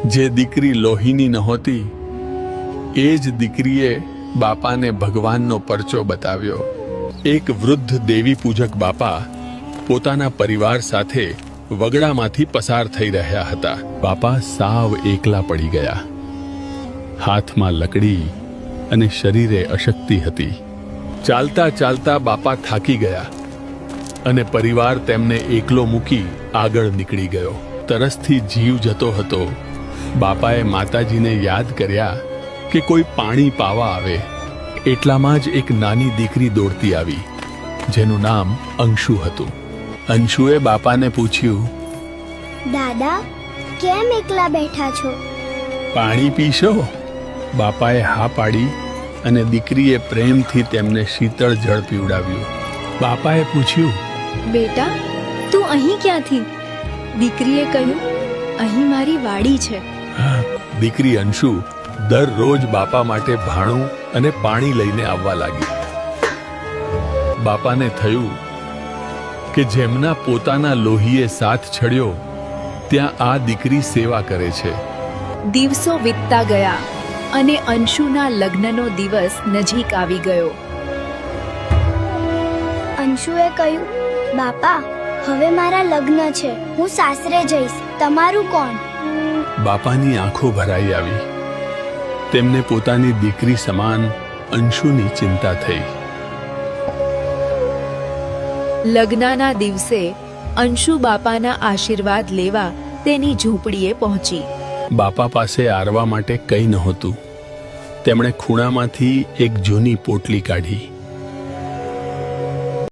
જે દીકરી લોહીની નહોતી એ જ દીકરીએ બાપાને ભગવાનનો પરચો બતાવ્યો. એક વૃદ્ધ દેવી પૂજક બાપા પોતાના પરિવાર સાથે વગડામાંથી પસાર થઈ રહ્યા હતા. બાપા સાવ એકલા પડી ગયા. હાથમાં લકડી અને શરીરે અશક્તિ હતી. ચાલતા ચાલતા બાપા થાકી ગયા અને પરિવાર તેમને એકલો મૂકી આગળ નીકળી ગયો. તરસથી જીવ જતો હતો. બાપાએ માતાજીને યાદ કર્યા કે કોઈ પાણી પાવા આવે. એટલામાં જ એક નાની દીકરી દોડતી આવી જેનું નામ અંશુ હતું. અંશુએ બાપાને પૂછ્યું, દાદા, કેમ એકલા બેઠા છો? પાણી પીશો? બાપાએ હા પાડી અને દીકરીએ પ્રેમથી તેમને શીતળ જળ પીવડાવ્યું. બાપાએ પૂછ્યું, બેટા, તું અહીં ક્યાંથી? દીકરીએ કહ્યું, અહીં મારી વાડી છે. દીકરી અંશુ દરરોજ બાપા માટે ભાણું અને પાણી લઈને આવવા લાગી. બાપાને થયું કે જેમના પોતાના લોહીએ સાથ છડ્યો ત્યાં આ દીકરી સેવા કરે છે. દિવસો વીતતા ગયા અને અંશુના લગ્નનો દિવસ નજીક આવી ગયો. અંશુએ કહ્યું, બાપા, હવે મારા લગ્ન છે, હું સાસરે જઈશ, તમારું કોણ? બાપાની આંખો ભરાઈ આવી. તેમને પોતાની દીકરી સમાન અંશુની ચિંતા થઈ. લગ્નના દિવસે અંશુ બાપાના આશીર્વાદ લેવા તેની ઝૂંપડીએ પહોંચી. બાપા પાસે આરવા માટે કંઈ નહોતું. તેમણે ખૂણામાંથી એક જૂની પોટલી કાઢી.